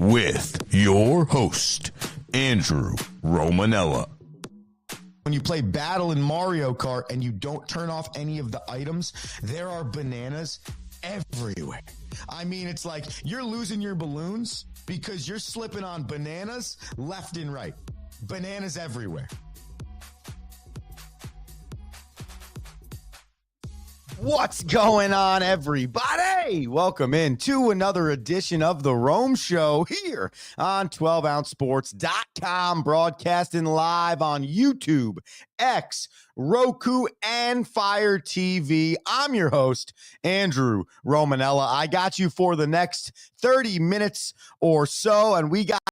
with your host, Andrew Romanella. When you play Battle in Mario Kart and you don't turn off any of the items, there are bananas everywhere. I mean, it's like you're losing your balloons because you're slipping on bananas left and right. Bananas everywhere. What's going on, everybody? Welcome in to another edition of The Rome Show here on 12ouncesports.com, broadcasting live on YouTube, X, Roku, and Fire TV. I'm your host, Andrew Romanella. I got you for the next 30 minutes or so, and we got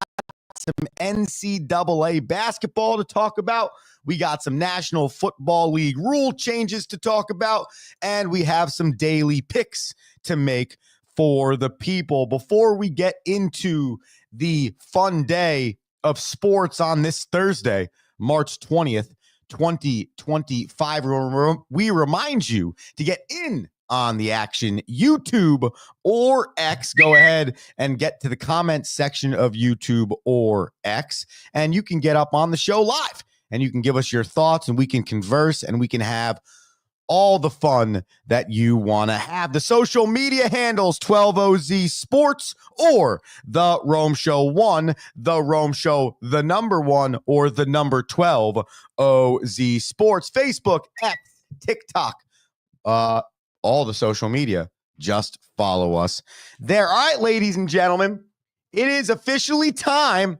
some NCAA basketball to talk about. We got some National Football League rule changes to talk about, and we have some daily picks to make for the people. Before we get into the fun day of sports on this Thursday, March 20th, 2025, we remind you to get in on the action, YouTube or X. Go ahead and get to the comment section of YouTube or X, and you can get up on the show live. And you can give us your thoughts, and we can converse, and we can have all the fun that you want to have. The social media handles, 12OZ Sports or The Rome Show 1, The Rome Show, the number 1, or the number 12, OZ Sports. Facebook, X, TikTok, all the social media. Just follow us there. All right, ladies and gentlemen, it is officially time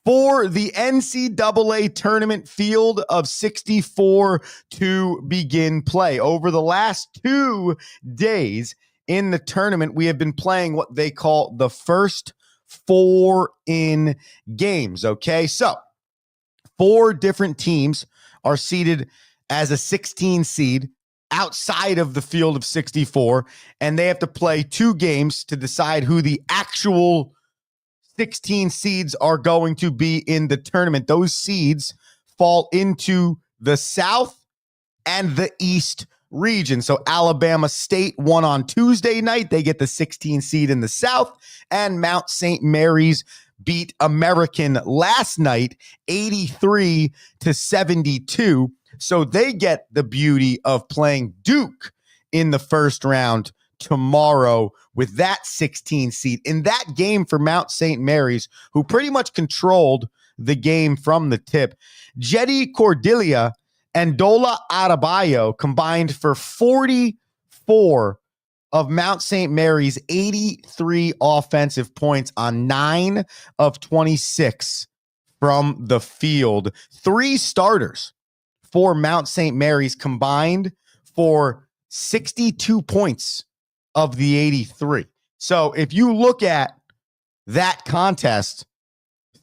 for the NCAA tournament field of 64 to begin play. Over the last 2 days in the tournament, we have been playing what they call the first 4 in games. Okay, so 4 different teams are seeded as a 16 seed outside of the field of 64, and they have to play 2 games to decide who the actual 16 seeds are going to be in the tournament. Those seeds fall into the South and the East region. So Alabama State won on Tuesday night. They get the 16 seed in the South, and Mount St. Mary's beat American last night 83-72. So they get the beauty of playing Duke in the first round tomorrow with that 16 seed. In that game for Mount St. Mary's, who pretty much controlled the game from the tip, Jetty Cordelia and Dola Adebayo combined for 44 of Mount St. Mary's 83 offensive points on 9 of 26 from the field. 3 starters for Mount St. Mary's combined for 62 points of the 83. So if you look at that contest,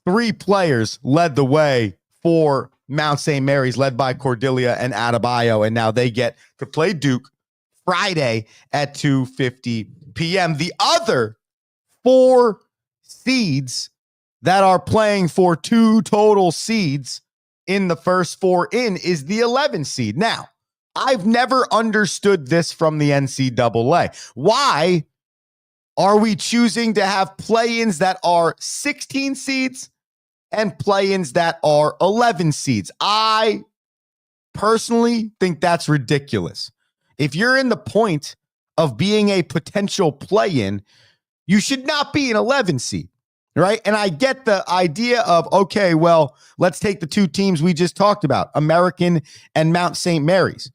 3 players led the way for Mount St. Mary's, led by Cordelia and Adebayo, and now they get to play Duke Friday at 2:50 p.m. The other 4 seeds that are playing for 2 total seeds in the first 4 in is the 11 seed. Now, I've never understood this from the NCAA. Why are we choosing to have play-ins that are 16 seeds and play-ins that are 11 seeds? I personally think that's ridiculous. If you're in the point of being a potential play-in, you should not be an 11 seed, right? And I get the idea of, okay, well, let's take the 2 teams we just talked about, American and Mount St. Mary's.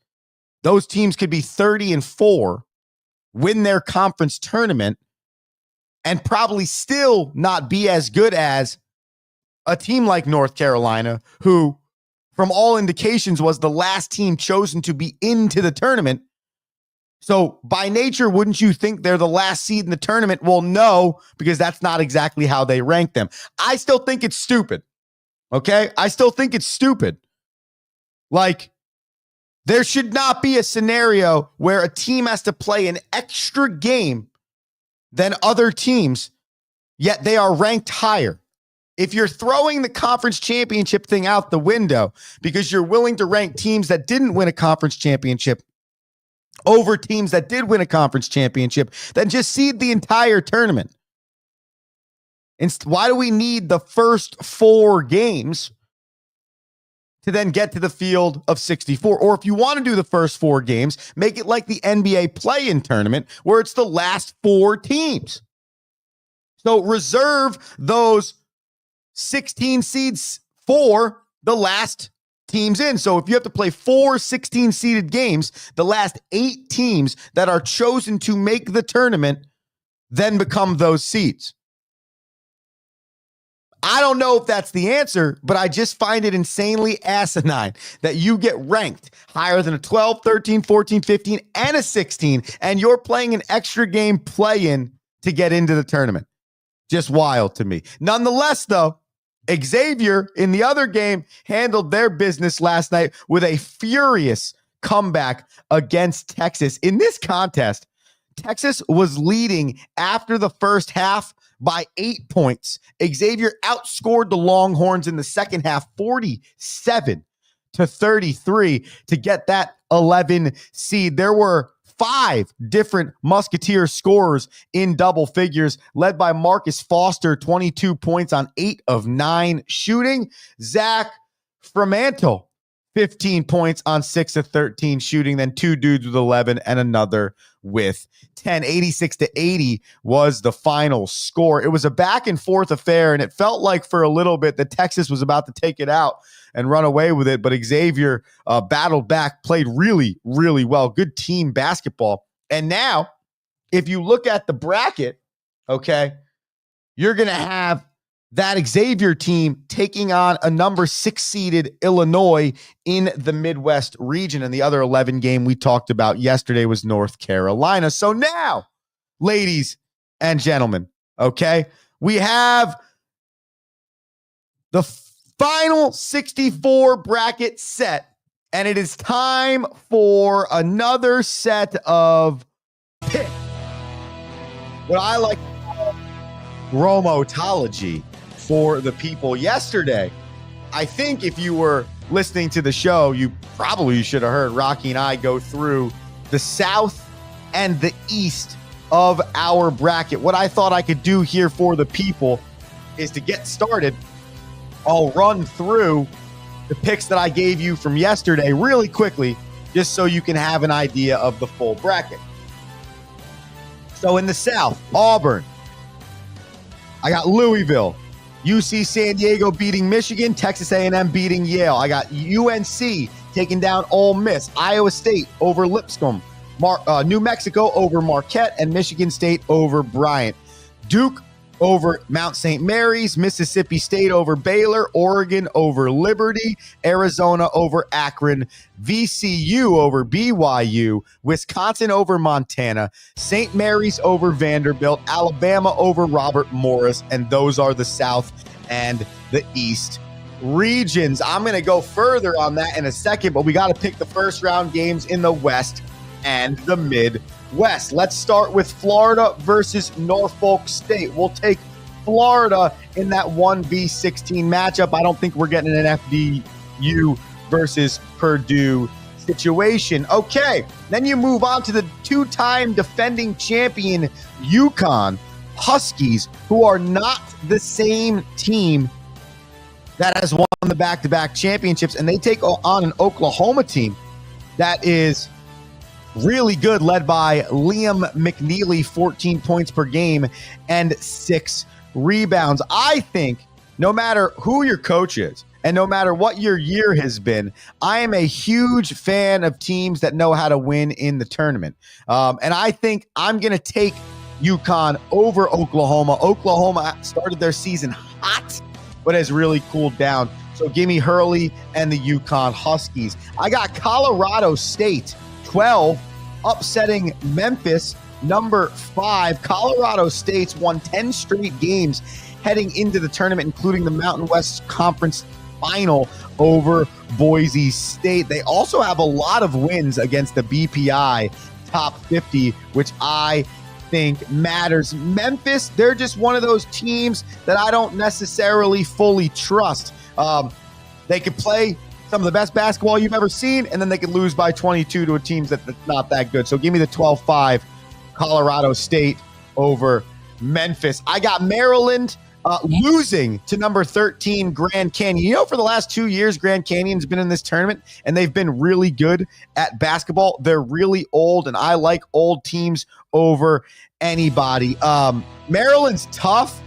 Those teams could be 30-4, win their conference tournament, and probably still not be as good as a team like North Carolina, who, from all indications, was the last team chosen to be into the tournament. So by nature, wouldn't you think they're the last seed in the tournament? Well, no, because that's not exactly how they rank them. I still think it's stupid. Okay? I still think it's stupid. Like, there should not be a scenario where a team has to play an extra game than other teams, yet they are ranked higher. If you're throwing the conference championship thing out the window because you're willing to rank teams that didn't win a conference championship over teams that did win a conference championship, then just seed the entire tournament. Why do we need the first 4 games to then get to the field of 64? Or if you want to do the first 4 games, make it like the NBA play-in tournament where it's the last 4 teams. So reserve those 16 seeds for the last teams in. So if you have to play 4 16-seeded games, the last 8 teams that are chosen to make the tournament then become those seeds. I don't know if that's the answer, but I just find it insanely asinine that you get ranked higher than a 12, 13, 14, 15, and a 16, and you're playing an extra game play-in to get into the tournament. Just wild to me. Nonetheless, though, Xavier in the other game handled their business last night with a furious comeback against Texas. In this contest, Texas was leading after the first half by 8 points. Xavier outscored the Longhorns in the second half 47-33 to get that 11 seed. There were 5 different Musketeer scorers in double figures, led by Marcus Foster, 22 points on 8 of 9 shooting. Zach Fremantle, 15 points on 6 of 13 shooting. Then 2 dudes with 11 and another with 10. 86-80 was the final score. It was a back and forth affair, and it felt like for a little bit that Texas was about to take it out and run away with it, but Xavier battled back, played really, really well. Good team basketball. And now, if you look at the bracket, okay, you're going to have that Xavier team taking on a number 6-seeded Illinois in the Midwest region. And the other 11 game we talked about yesterday was North Carolina. So now, ladies and gentlemen, okay, we have the final 64 bracket set, and it is time for another set of picks. What I like to call Romotology for the people. Yesterday, I think if you were listening to the show, you probably should have heard Rocky and I go through the South and the East of our bracket. What I thought I could do here for the people is to get started. I'll run through the picks that I gave you from yesterday really quickly, just so you can have an idea of the full bracket. So in the South, Auburn. I got Louisville. UC San Diego beating Michigan. Texas A&M beating Yale. I got UNC taking down Ole Miss. Iowa State over Lipscomb. New Mexico over Marquette. And Michigan State over Bryant. Duke over Mount St. Mary's, Mississippi State over Baylor, Oregon over Liberty, Arizona over Akron, VCU over BYU, Wisconsin over Montana, St. Mary's over Vanderbilt, Alabama over Robert Morris, and those are the South and the East regions. I'm going to go further on that in a second, but we got to pick the first round games in the West and the Midwest. Let's start with Florida versus Norfolk State. We'll take Florida in that 1v16 matchup. I don't think we're getting an FDU versus Purdue situation. Okay, then you move on to the 2-time defending champion UConn Huskies, who are not the same team that has won the back-to-back championships, and they take on an Oklahoma team that is really good, led by Liam McNeely, 14 points per game and 6 rebounds. I think no matter who your coach is and no matter what your year has been, I am a huge fan of teams that know how to win in the tournament. And I think I'm going to take UConn over Oklahoma. Oklahoma started their season hot, but has really cooled down. So give me Hurley and the UConn Huskies. I got Colorado State 12, upsetting Memphis, number 5. Colorado State's won 10 straight games heading into the tournament, including the Mountain West Conference final over Boise State. They also have a lot of wins against the BPI top 50, which I think matters. Memphis, they're just one of those teams that I don't necessarily fully trust. They could play some of the best basketball you've ever seen, and then they could lose by 22 to a team that's not that good. So give me the 12-5 Colorado State over Memphis. I got Maryland losing to number 13 Grand Canyon. You know, for the last 2 years, Grand Canyon's been in this tournament, and they've been really good at basketball. They're really old, and I like old teams over anybody. Maryland's tough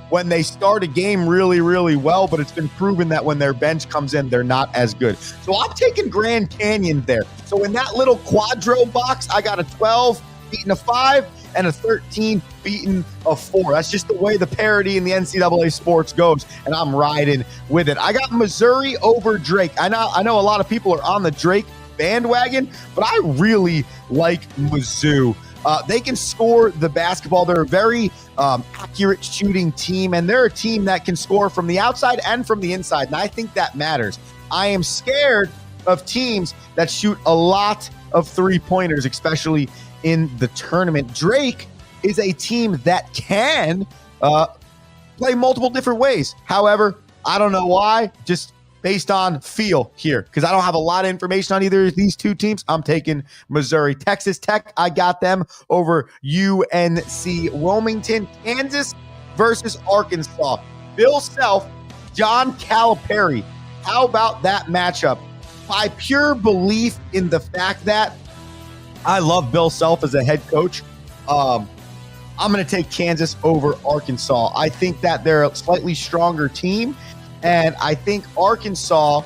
when they start a game really, really well, but it's been proven that when their bench comes in, they're not as good. So I'm taking Grand Canyon there. So in that little quadro box, I got a 12 beating a 5 and a 13 beating a 4. That's just the way the parity in the NCAA sports goes, and I'm riding with it. I got Missouri over Drake. I know a lot of people are on the Drake bandwagon, but I really like Mizzou. They can score the basketball. They're a very accurate shooting team, and they're a team that can score from the outside and from the inside, and I think that matters. I am scared of teams that shoot a lot of three-pointers, especially in the tournament. Drake is a team that can play multiple different ways. However, I don't know why, just based on feel here, because I don't have a lot of information on either of these two teams. I'm taking Missouri. Texas Tech, I got them over UNC Wilmington. Kansas versus Arkansas. Bill Self, John Calipari. How about that matchup? By pure belief in the fact that I love Bill Self as a head coach, I'm going to take Kansas over Arkansas. I think that they're a slightly stronger team, and I think Arkansas,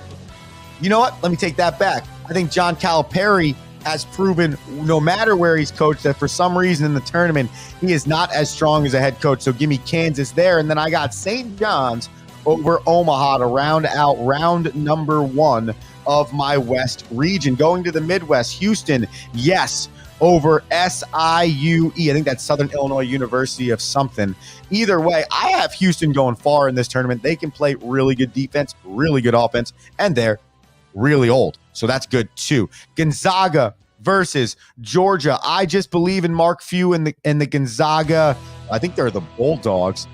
you know what? Let me take that back. I think John Calipari has proven, no matter where he's coached, that for some reason in the tournament, he is not as strong as a head coach. So give me Kansas there. And then I got St. John's over Omaha to round out round number 1 of my West region. Going to the Midwest, Houston, yes, over SIUE. I think that's Southern Illinois University of something. Either way, I have Houston going far in this tournament. They can play really good defense, really good offense, and they're really old. So that's good too. Gonzaga versus Georgia. I just believe in Mark Few and the Gonzaga. I think they're the Bulldogs.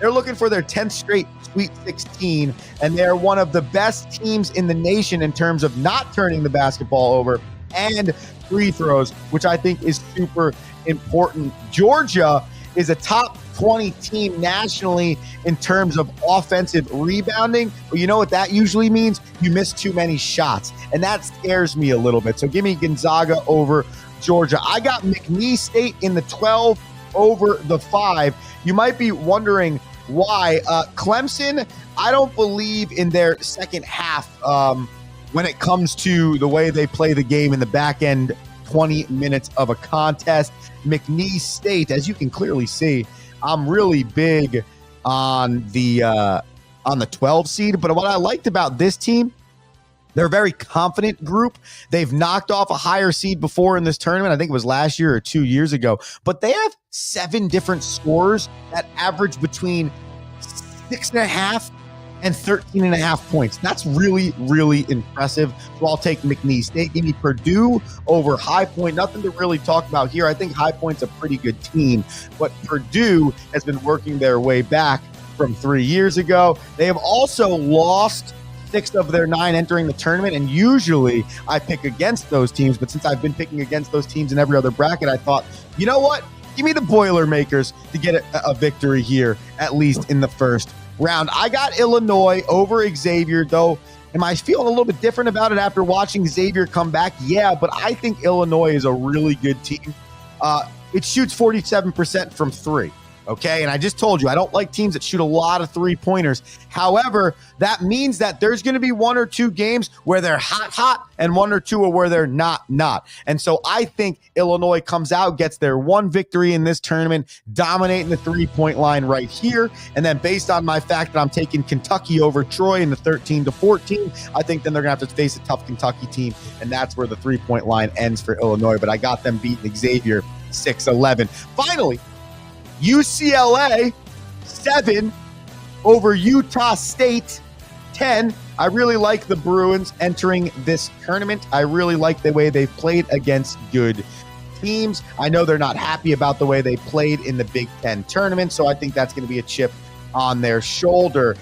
They're looking for their 10th straight Sweet 16, and they're one of the best teams in the nation in terms of not turning the basketball over and free throws, which I think is super important. Georgia is a top 20 team nationally in terms of offensive rebounding, but you know what that usually means? You miss too many shots, and that scares me a little bit. So give me Gonzaga over Georgia. I got McNeese State in the 12 over the 5. You might be wondering why. Clemson, I don't believe in their second half when it comes to the way they play the game in the back end 20 minutes of a contest. McNeese State, as you can clearly see, I'm really big on the 12 seed. But what I liked about this team, they're a very confident group. They've knocked off a higher seed before in this tournament. I think it was last year or 2 years ago. But they have 7 different scorers that average between 6.5 and 13.5 points. That's really, really impressive. So I'll take McNeese State. Give me Purdue over High Point. Nothing to really talk about here. I think High Point's a pretty good team, but Purdue has been working their way back from 3 years ago. They have also lost 6 of their 9 entering the tournament, and usually I pick against those teams, but since I've been picking against those teams in every other bracket, I thought, you know what? Give me the Boilermakers to get a victory here, at least in the first round. I got Illinois over Xavier, though. Am I feeling a little bit different about it after watching Xavier come back? Yeah, but I think Illinois is a really good team. It shoots 47% from 3. Okay, and I just told you, I don't like teams that shoot a lot of three-pointers. However, that means that there's going to be 1 or 2 games where they're hot, and 1 or 2 where they're not. And so I think Illinois comes out, gets their 1 victory in this tournament, dominating the three-point line right here. And then based on my fact that I'm taking Kentucky over Troy in the 13-14, I think then they're going to have to face a tough Kentucky team, and that's where the three-point line ends for Illinois. But I got them beating Xavier 6-11. Finally, UCLA 7 over Utah State 10. I really like the Bruins entering this tournament. I really like the way they've played against good teams. I know they're not happy about the way they played in the Big Ten tournament, so I think that's going to be a chip on their shoulder.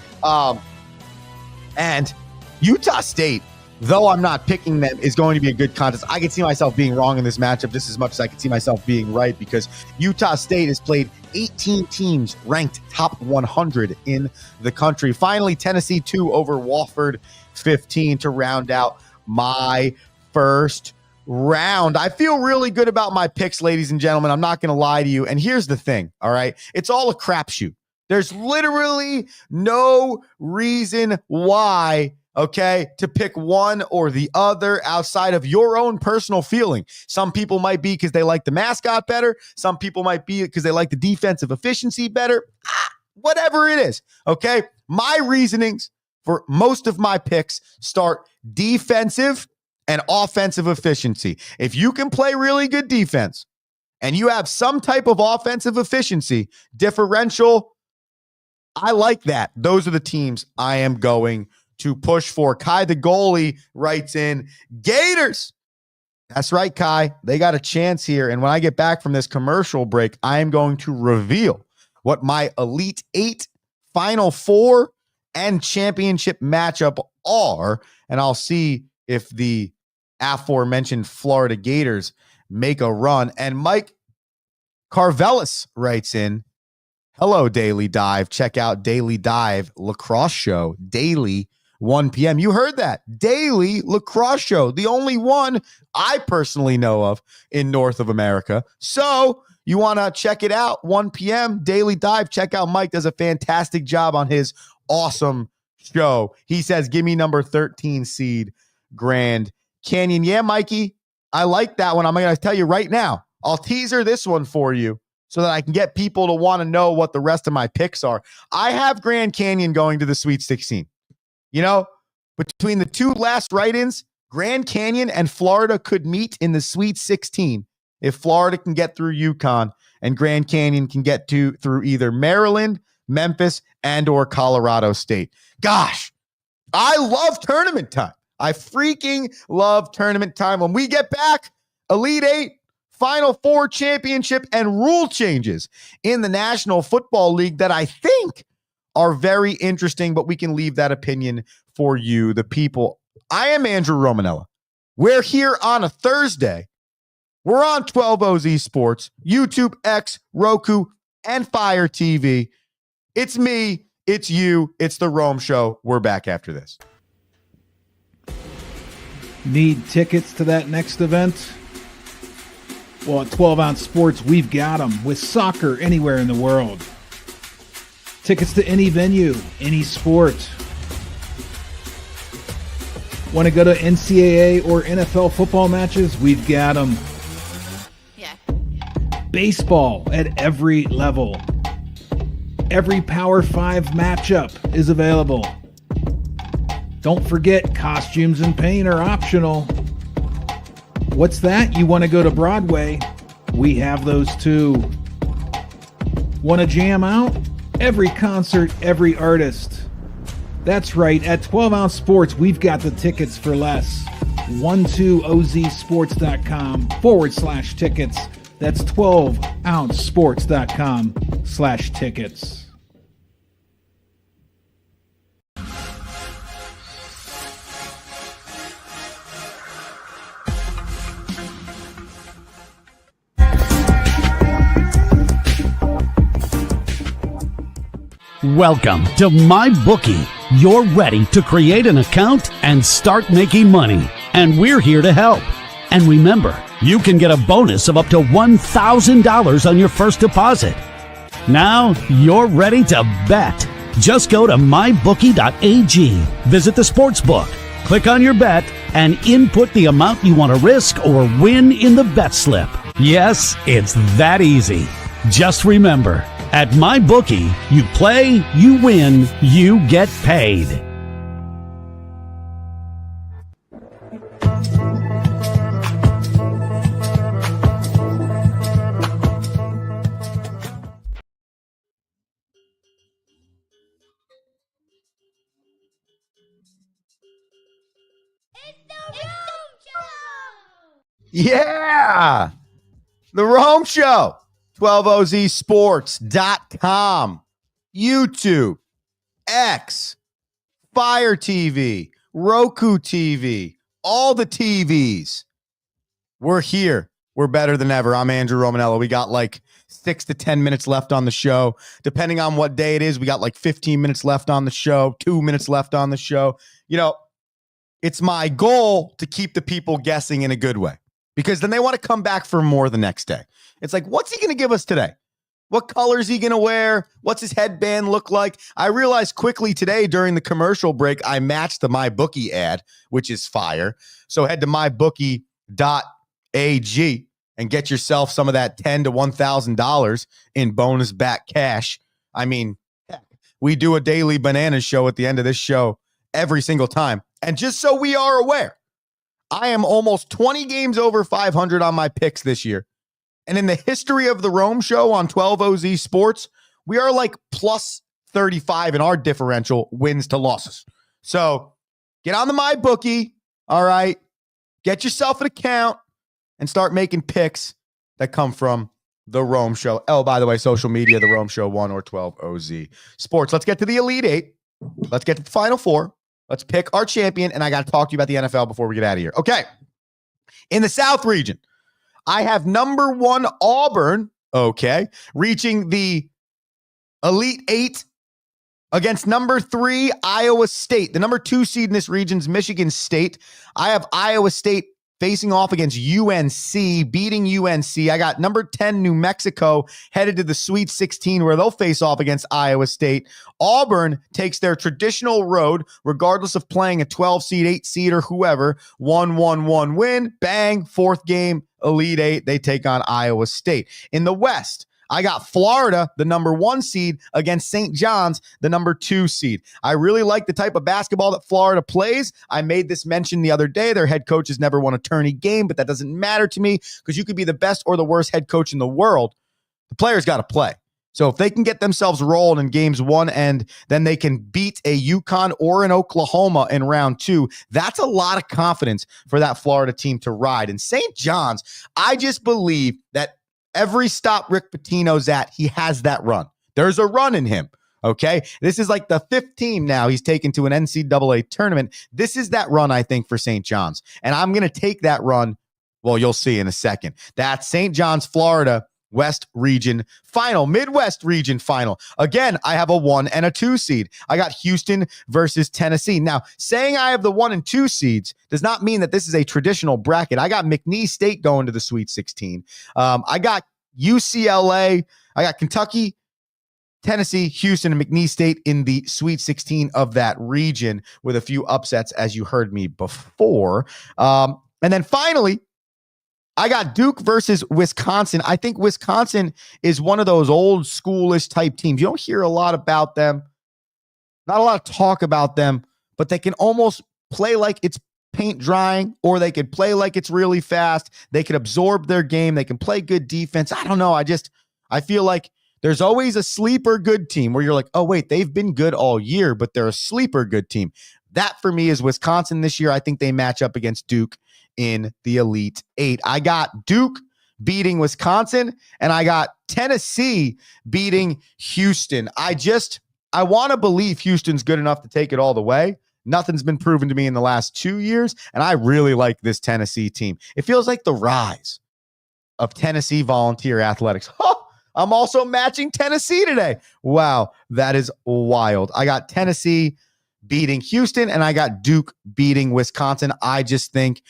And Utah State, though I'm not picking them, is going to be a good contest. I can see myself being wrong in this matchup just as much as I can see myself being right, because Utah State has played 18 teams ranked top 100 in the country. Finally, Tennessee 2 over Wofford 15 to round out my first round. I feel really good about my picks, ladies and gentlemen. I'm not going to lie to you. And here's the thing, all right? It's all a crapshoot. There's literally no reason why, okay, to pick one or the other outside of your own personal feeling. Some people might be because they like the mascot better. Some people might be because they like the defensive efficiency better. Whatever it is, okay? My reasonings for most of my picks start defensive and offensive efficiency. If you can play really good defense and you have some type of offensive efficiency, differential, I like that. Those are the teams I am going to push for. Kai the goalie writes in, Gators. That's right, Kai. They got a chance here. And when I get back from this commercial break, I am going to reveal what my Elite 8, Final 4, and championship matchup are. And I'll see if the aforementioned Florida Gators make a run. And Mike Carvelis writes in, hello, Daily Dive. Check out Daily Dive Lacrosse Show, daily 1 p.m. You heard that. Daily Lacrosse Show, the only one I personally know of in North of America. So you want to check it out, 1 p.m., Daily Dive. Check out Mike. Does a fantastic job on his awesome show. He says, give me number 13 seed, Grand Canyon. Yeah, Mikey, I like that one. I'm going to tell you right now. I'll teaser this one for you so that I can get people to want to know what the rest of my picks are. I have Grand Canyon going to the Sweet 16. You know, between the two last write-ins, Grand Canyon and Florida could meet in the Sweet 16 if Florida can get through UConn and Grand Canyon can get through either Maryland, Memphis, and or Colorado State. Gosh, I love tournament time. I freaking love tournament time. When we get back, Elite 8, Final 4 championship, and rule changes in the National Football League that I think are very interesting, but we can leave that opinion for you, the people. I am Andrew Romanella. We're here on a Thursday. We're on 12OZ Sports, YouTube, X, Roku, and Fire TV. It's me, it's you, it's the Rome Show. We're back after this. Need tickets to that next event? Well, at 12-Ounce Sports, we've got them with soccer anywhere in the world. Tickets to any venue, any sport. Want to go to NCAA or NFL football matches? We've got them. Yeah. Baseball at every level. Every Power 5 matchup is available. Don't forget, costumes and paint are optional. What's that? You want to go to Broadway? We have those too. Want to jam out? Every concert, every artist. That's right. At 12-Ounce Sports, we've got the tickets for less. 12ozsports.com/tickets. That's 12ouncesports.com/tickets. Welcome to MyBookie. You're ready to create an account and start making money, and we're here to help. And remember, you can get a bonus of up to $1,000 on your first deposit. Now you're ready to bet. Just go to mybookie.ag, visit the sportsbook, click on your bet, and input the amount you want to risk or win in the bet slip. Yes, it's that easy. Just remember, at MyBookie, you play, you win, you get paid. Yeah, the Rome Show. 12ozsports.com, YouTube, X, Fire TV, Roku TV, all the TVs. We're here. We're better than ever. I'm Andrew Romanella. We got like 6 to 10 minutes left on the show. Depending on what day it is, we got like 15 minutes left on the show, 2 minutes left on the show. You know, it's my goal to keep the people guessing in a good way, because then they want to come back for more the next day. It's like, what's he going to give us today? What color is he going to wear? What's his headband look like? I realized quickly today during the commercial break, I matched the MyBookie ad, which is fire. So head to mybookie.ag and get yourself some of that $10 to $1,000 in bonus back cash. I mean, heck, we do a daily banana show at the end of this show every single time. And just so we are aware, I am almost 20 games over 500 on my picks this year. And in the history of the Rome Show on 12OZ Sports, we are like plus 35 in our differential wins to losses. So get on the MyBookie, all right? Get yourself an account and start making picks that come from the Rome Show. Oh, by the way, social media, the Rome Show 1 or 12OZ Sports. Let's get to the Elite Eight. Let's get to the Final Four. Let's pick our champion, and I got to talk to you about the NFL before we get out of here. Okay. In the South region, I have number 1 Auburn, okay, reaching the Elite Eight against number 3 Iowa State. The number 2 seed in this region is Michigan State. I have Iowa State facing off against UNC, beating UNC. I got number 10 New Mexico headed to the Sweet 16 where they'll face off against Iowa State. Auburn takes their traditional road, regardless of playing a 12 seed, 8 seed, or whoever. 1-1-1 win, bang, 4th game, Elite Eight. They take on Iowa State. In the West, I got Florida, the number 1 seed, against St. John's, the number 2 seed. I really like the type of basketball that Florida plays. I made this mention the other day. Their head coach has never won a tourney game, but that doesn't matter to me because you could be the best or the worst head coach in the world. The players got to play. So if they can get themselves rolled in games 1 and then they can beat a UConn or an Oklahoma in round 2, that's a lot of confidence for that Florida team to ride. And St. John's, I just believe that every stop Rick Pitino's at, he has that run. There's a run in him, okay? This is like the 5th team now he's taken to an NCAA tournament. This is that run, I think, for St. John's. And I'm going to take that run, well, you'll see in a second. That's St. John's, Florida, West Region Final, Midwest Region Final. Again, I have a 1 and a 2 seed. I got Houston versus Tennessee. Now, saying I have the 1 and 2 seeds does not mean that this is a traditional bracket. I got McNeese State going to the Sweet 16. I got UCLA. I got Kentucky, Tennessee, Houston, and McNeese State in the Sweet 16 of that region with a few upsets, as you heard me before. And then finally, I got Duke versus Wisconsin. I think Wisconsin is one of those old schoolish type teams. You don't hear a lot about them, not a lot of talk about them, but they can almost play like it's paint drying, or they could play like it's really fast. They could absorb their game. They can play good defense. I don't know. I feel like there's always a sleeper good team where you're like, oh, wait, they've been good all year, but they're a sleeper good team. That for me is Wisconsin this year. I think they match up against Duke in the Elite Eight. I got Duke beating Wisconsin, and I got Tennessee beating Houston. I want to believe Houston's good enough to take it all the way. Nothing's been proven to me in the last 2 years, and I really like this Tennessee team. It feels like the rise of Tennessee Volunteer Athletics. Oh, I'm also matching Tennessee today. Wow, that is wild. I got Tennessee beating Houston, and I got Duke beating Wisconsin. I just think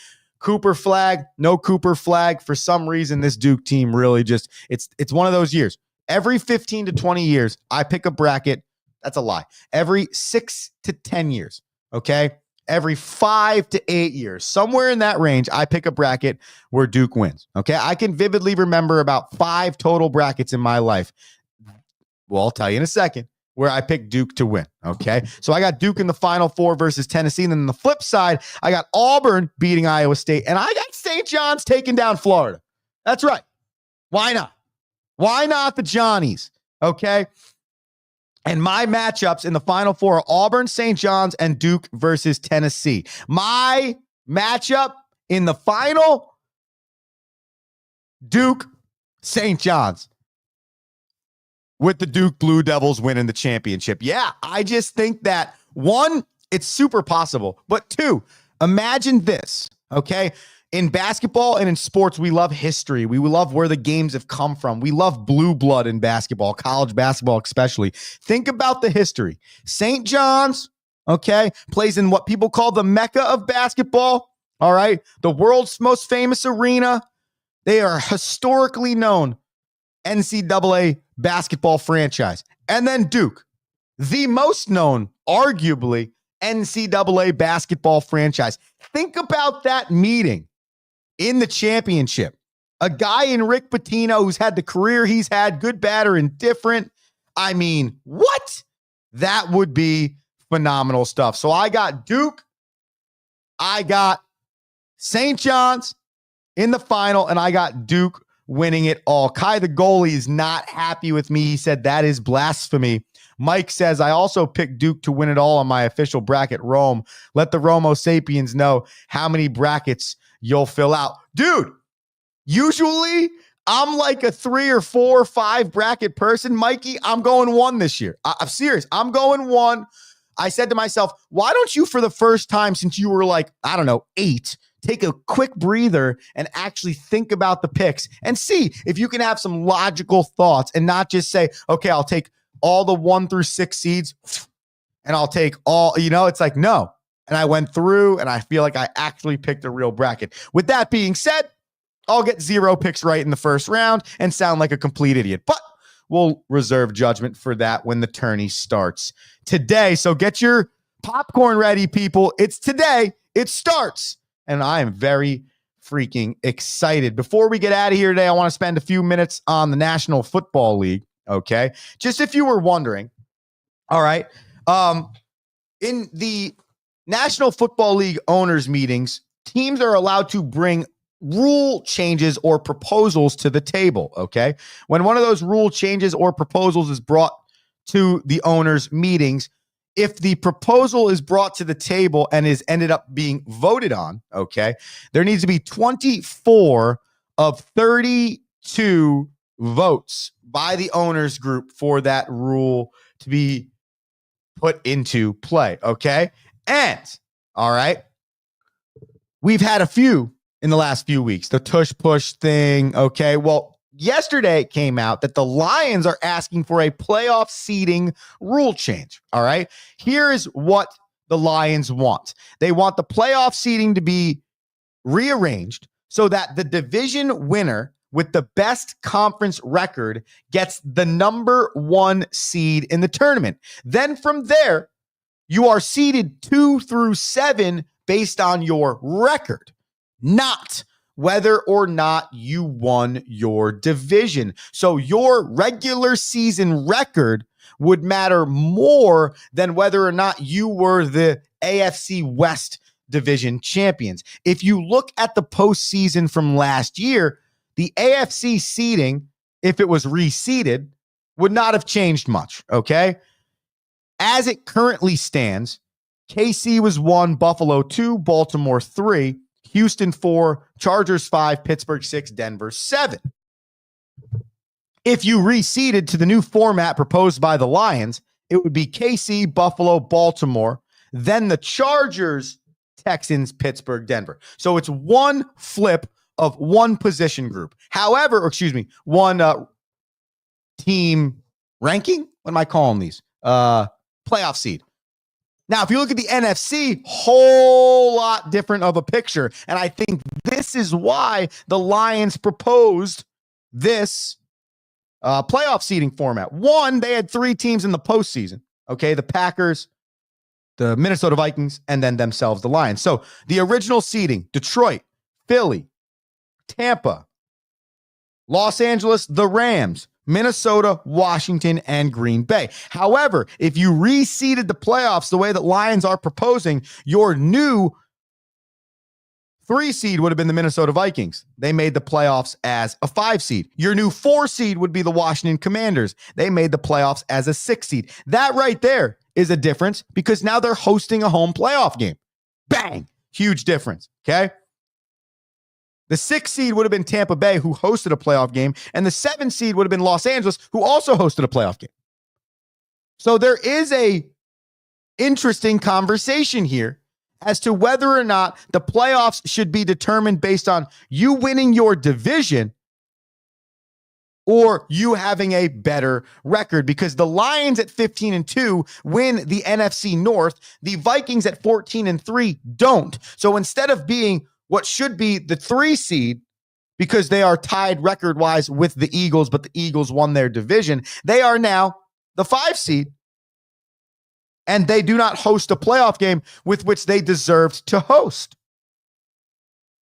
Cooper flag, no Cooper flag. For some reason, this Duke team really just, it's one of those years. Every 15 to 20 years, I pick a bracket. That's a lie. Every 6 to 10 years, okay? Every 5 to 8 years, somewhere in that range, I pick a bracket where Duke wins, okay? I can vividly remember about 5 total brackets in my life. Well, I'll tell you in a second, where I picked Duke to win, okay? So I got Duke in the Final Four versus Tennessee. And then on the flip side, I got Auburn beating Iowa State. And I got St. John's taking down Florida. That's right. Why not? Why not the Johnnies, okay? And my matchups in the Final Four are Auburn, St. John's, and Duke versus Tennessee. My matchup in the final, Duke, St. John's, with the Duke Blue Devils winning the championship. Yeah, I just think that, 1, it's super possible. But 2, imagine this, okay? In basketball and in sports, we love history. We love where the games have come from. We love blue blood in basketball, college basketball especially. Think about the history. St. John's, okay, plays in what people call the Mecca of basketball, all right? The world's most famous arena. They are historically known NCAA basketball franchise. And then Duke, the most known, arguably, NCAA basketball franchise. Think about that meeting in the championship. A guy in Rick Pitino who's had the career he's had, good, bad, or indifferent. I mean, what? That would be phenomenal stuff. So I got Duke. I got St. John's in the final, and I got Duke winning it all. Kai, the goalie, is not happy with me. He said that is blasphemy. Mike says, I also picked Duke to win it all on my official bracket, Rome. Let the Romo Sapiens know how many brackets you'll fill out. Dude, usually I'm like a 3 or 4 or 5 bracket person. Mikey, I'm going 1 this year. I'm serious. I'm going 1. I said to myself, why don't you, for the first time since you were like, I don't know, 8, take a quick breather and actually think about the picks and see if you can have some logical thoughts and not just say, okay, I'll take all the 1 through 6 seeds and I'll take all, it's like, no. And I went through and I feel like I actually picked a real bracket. With that being said, I'll get 0 picks right in the first round and sound like a complete idiot. But we'll reserve judgment for that when the tourney starts today. So get your popcorn ready, people. It's today. It starts. And I am very freaking excited. Before we get out of here today, I want to spend a few minutes on the National Football League. Okay. Just if you were wondering. All right. In the National Football League owners meetings, teams are allowed to bring rule changes or proposals to the table, okay? When one of those rule changes or proposals is brought to the owners' meetings, if the proposal is brought to the table and is ended up being voted on, okay, there needs to be 24 of 32 votes by the owners group for that rule to be put into play, okay? And, all right, we've had a few in the last few weeks, the tush-push thing, okay? Well, yesterday it came out that the Lions are asking for a playoff seeding rule change, all right? Here is what the Lions want. They want the playoff seeding to be rearranged so that the division winner with the best conference record gets the number 1 seed in the tournament. Then from there, you are seeded 2 through 7 based on your record, not whether or not you won your division. So your regular season record would matter more than whether or not you were the AFC West division champions. If you look at the postseason from last year, the AFC seeding, if it was reseeded, would not have changed much, okay? As it currently stands, KC was 1, Buffalo 2, Baltimore 3, Houston 4, Chargers 5, Pittsburgh 6, Denver 7. If you reseeded to the new format proposed by the Lions, it would be KC, Buffalo, Baltimore, then the Chargers, Texans, Pittsburgh, Denver. So it's one flip of one position group. However, one team ranking. What am I calling these? Playoff seed. Now, if you look at the NFC, whole lot different of a picture. And I think this is why the Lions proposed this playoff seeding format. One, they had 3 teams in the postseason. Okay, the Packers, the Minnesota Vikings, and then themselves, the Lions. So the original seeding, Detroit, Philly, Tampa, Los Angeles, the Rams, Minnesota, Washington, and Green Bay. However, if you reseeded the playoffs the way that Lions are proposing, your new 3 seed would have been the Minnesota Vikings. They made the playoffs as a 5 seed. Your new 4 seed would be the Washington Commanders. They made the playoffs as a 6 seed. That right there is a difference because now they're hosting a home playoff game. Bang! Huge difference, okay? The 6 seed would have been Tampa Bay, who hosted a playoff game, and the 7 seed would have been Los Angeles, who also hosted a playoff game. So there is a interesting conversation here as to whether or not the playoffs should be determined based on you winning your division or you having a better record, because the Lions at 15-2 win the NFC North. The Vikings at 14-3 don't. So instead of being what should be the 3 seed, because they are tied record-wise with the Eagles, but the Eagles won their division, they are now the 5 seed. And they do not host a playoff game with which they deserved to host.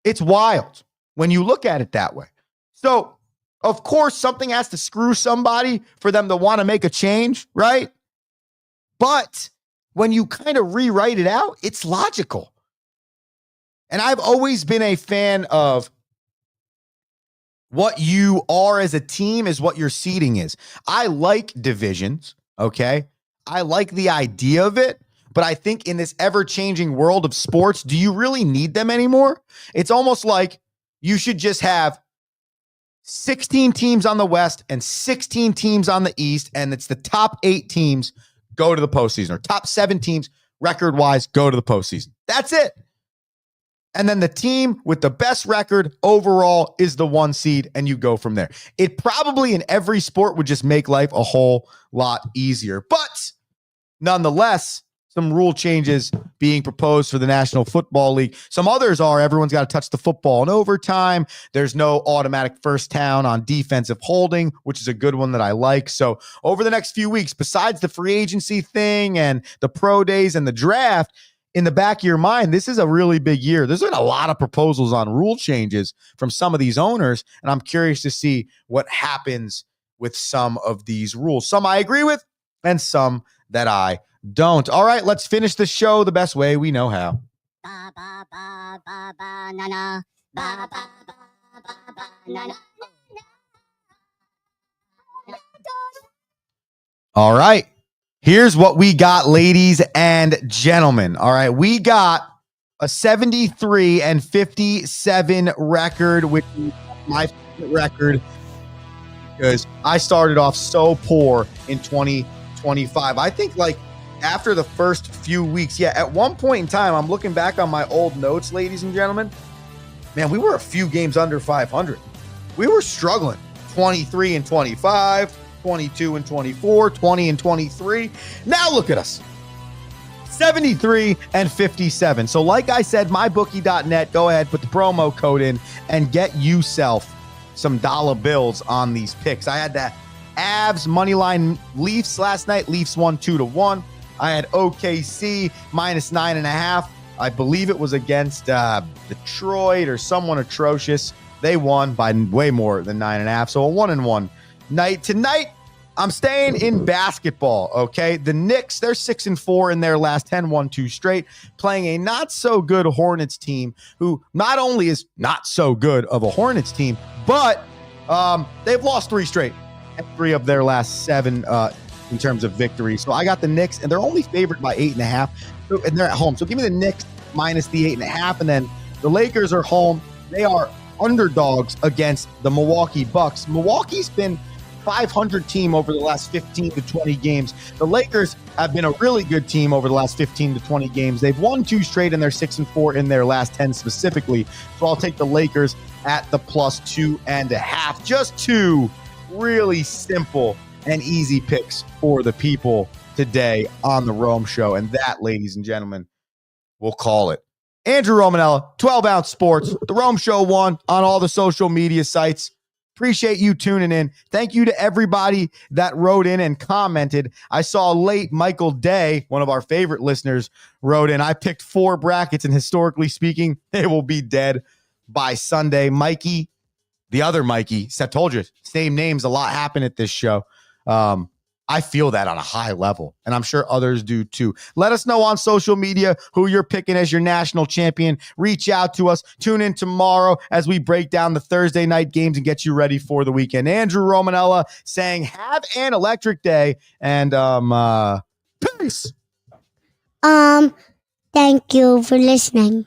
It's wild when you look at it that way. So, of course, something has to screw somebody for them to want to make a change, right? But when you kind of rewrite it out, it's logical. And I've always been a fan of what you are as a team is what your seeding is. I like divisions, okay? I like the idea of it, but I think in this ever-changing world of sports, do you really need them anymore? It's almost like you should just have 16 teams on the West and 16 teams on the East, and it's the top 8 teams go to the postseason, or top 7 teams record-wise go to the postseason. That's it. And then the team with the best record overall is the 1 seed, and you go from there. It probably in every sport would just make life a whole lot easier. But nonetheless, some rule changes being proposed for the National Football League. Some others are everyone's got to touch the football in overtime. There's no automatic first down on defensive holding, which is a good one that I like. So over the next few weeks, besides the free agency thing and the pro days and the draft, in the back of your mind, this is a really big year. There's been a lot of proposals on rule changes from some of these owners, and I'm curious to see what happens with some of these rules. Some I agree with and some that I don't. All right, let's finish the show the best way we know how. Ba, ba, ba, ba, ba, na, na. Ba, ba, ba, ba, ba, na, na. All right. Here's what we got, ladies and gentlemen. All right, we got a 73-57 record, which is my favorite record because I started off so poor in 2025. I think like after the first few weeks, at one point in time, I'm looking back on my old notes, ladies and gentlemen. Man, we were a few games under 500. We were struggling. 23-25. 22-24, 20-23. Now look at us. 73-57. So like I said, mybookie.net, go ahead, put the promo code in and get yourself some dollar bills on these picks. I had that Avs moneyline Leafs last night. Leafs won 2-1. I had OKC -9.5. I believe it was against Detroit or someone atrocious. They won by way more than 9.5. So a 1-1 night. Tonight, I'm staying in basketball, okay? The Knicks, they're 6-4 in their last 10, 1-2 straight, playing a not-so-good Hornets team who not only is not so good of a Hornets team, but they've lost 3 straight, and 3 of their last 7 in terms of victories. So I got the Knicks, and they're only favored by 8.5, and they're at home. So give me the Knicks minus the 8.5, and then the Lakers are home. They are underdogs against the Milwaukee Bucks. Milwaukee's been 500 team over the last 15 to 20 games. The Lakers have been a really good team over the last 15 to 20 games. They've won 2 straight and they're 6-4 in their last 10 specifically. So I'll take the Lakers at the +2.5. Just 2 really simple and easy picks for the people today on the Rome Show. And that, ladies and gentlemen, we'll call it. Andrew Romanella, 12 Ounce Sports, the Rome Show 1 on all the social media sites. Appreciate you tuning in. Thank you to everybody that wrote in and commented. I saw late Michael Day, one of our favorite listeners, wrote in. I picked 4 brackets, and historically speaking, they will be dead by Sunday. Mikey, the other Mikey, I told you, same names, a lot happen at this show. I feel that on a high level, and I'm sure others do too. Let us know on social media who you're picking as your national champion. Reach out to us. Tune in tomorrow as we break down the Thursday night games and get you ready for the weekend. Andrew Romanella saying, have an electric day, and peace. Thank you for listening.